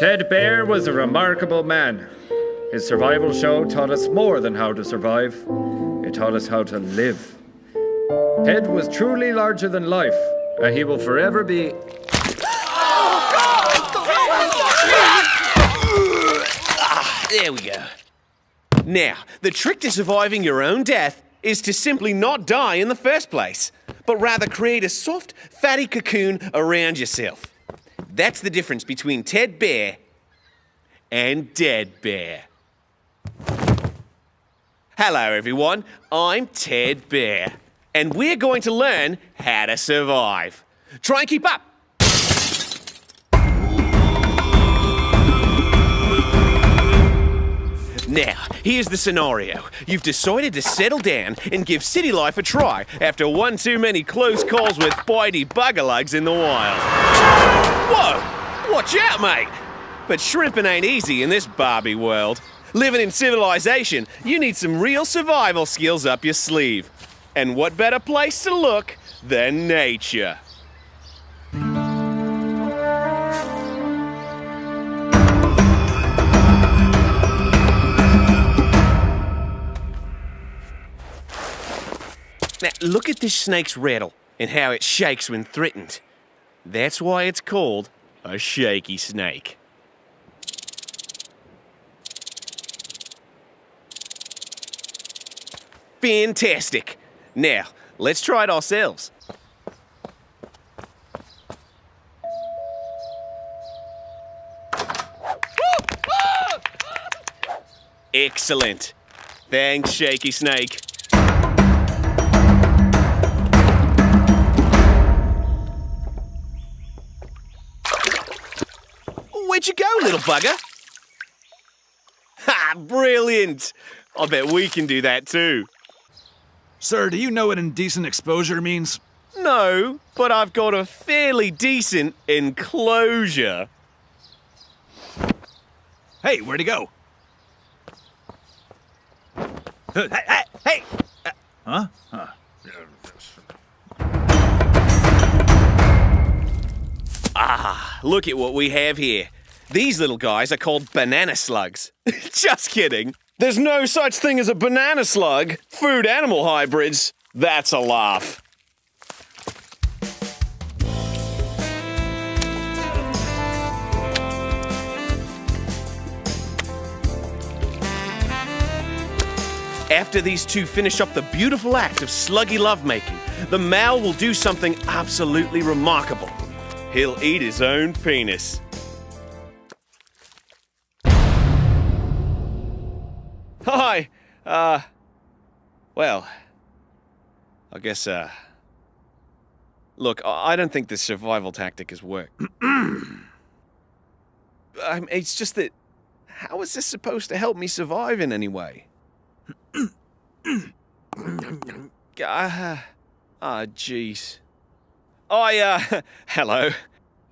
Ted Bear was a remarkable man. His survival show taught us more than how to survive. It taught us how to live. Ted was truly larger than life, and he will forever be... There we go. Now, the trick to surviving your own death is to simply not die in the first place, but rather create a soft, fatty cocoon around yourself. That's the difference between Ted Bear and Dead Bear. Hello, everyone. I'm Ted Bear, and we're going to learn how to survive. Try and keep up. Now, here's the scenario. You've decided to settle down and give city life a try after one too many close calls with bitey buggerlugs in the wild. Whoa! Watch out, mate! But shrimping ain't easy in this Barbie world. Living in civilization, you need some real survival skills up your sleeve. And what better place to look than nature? Now, look at this snake's rattle and how it shakes when threatened. That's why it's called a shaky snake. Fantastic. Now, let's try it ourselves. Excellent. Thanks, Shaky Snake. Where'd you go, little bugger? Ha! Brilliant! I bet we can do that too. Sir, do you know what indecent exposure means? No, but I've got a fairly decent enclosure. Hey, where'd he go? Hey! Huh? Ah, look at what we have here. These little guys are called banana slugs. Just kidding. There's no such thing as a banana slug. Food-animal hybrids. That's a laugh. After these two finish up the beautiful act of sluggy lovemaking, the male will do something absolutely remarkable. He'll eat his own penis. Hi, well, I guess, look, I don't think this survival tactic has worked. It's just that, how is this supposed to help me survive in any way? Jeez. Hello.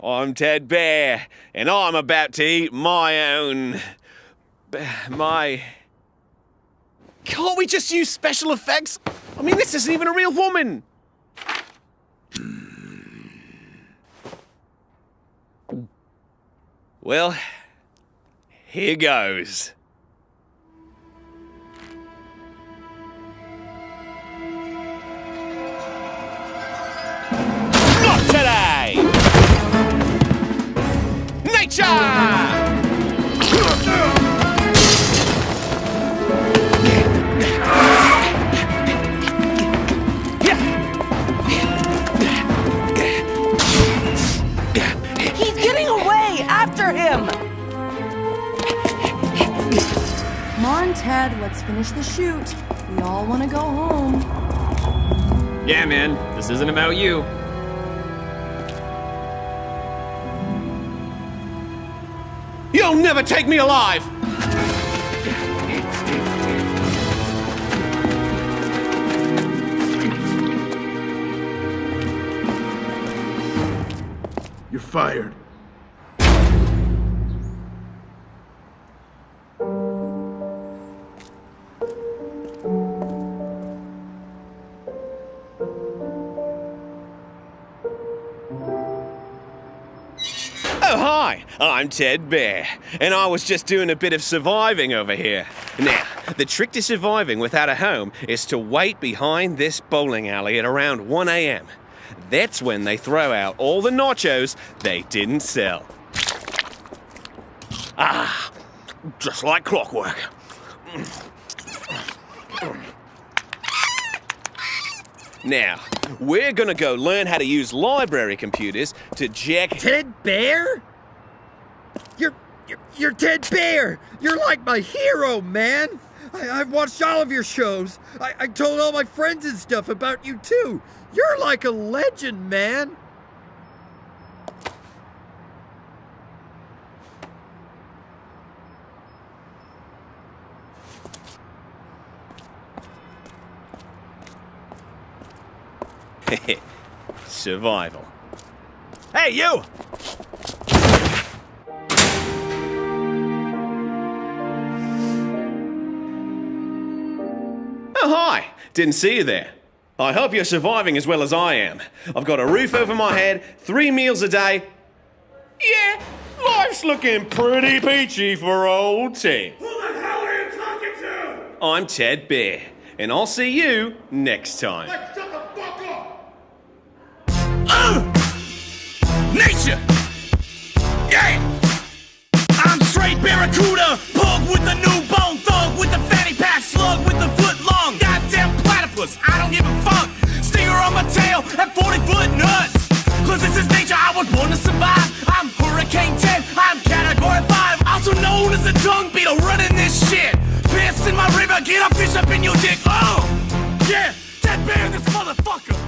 I'm Ted Bear, and I'm about to eat my own... Can't we just use special effects? I mean, this isn't even a real woman! Well, here goes. Not today! Nature! He's getting away! After him! Come on, Ted, let's finish the shoot. We all want to go home. Yeah, man, this isn't about you. You'll never take me alive! You're fired. Oh, hi, I'm Ted Bear, and I was just doing a bit of surviving over here. Now, the trick to surviving without a home is to wait behind this bowling alley at around 1 a.m. That's when they throw out all the nachos they didn't sell. Ah, just like clockwork. Now, we're gonna go learn how to use library computers to jack... Ted Bear? You're Ted Bear! You're like my hero, man! I've watched all of your shows. I told all my friends and stuff about you, too. You're like a legend, man! Survival. Hey, you! Oh, hi! Didn't see you there. I hope you're surviving as well as I am. I've got a roof over my head, 3 meals a day. Yeah, life's looking pretty peachy for old Ted. Who the hell are you talking to? I'm Ted Bear, and I'll see you next time. Like, shut the fuck up! Nature! Yeah! I'm straight barracuda, pug with the new bone, thug with the fanny pack, slug with the foot long, goddamn platypus, I don't give a fuck. Stinger on my tail at 40-foot nuts. Cause this is nature, I was born to survive. I'm Hurricane 10, I'm Category 5, also known as a dung beetle running this shit. Piss in my river, get a fish up in your dick, oh! Yeah, Ted Bear, this motherfucker!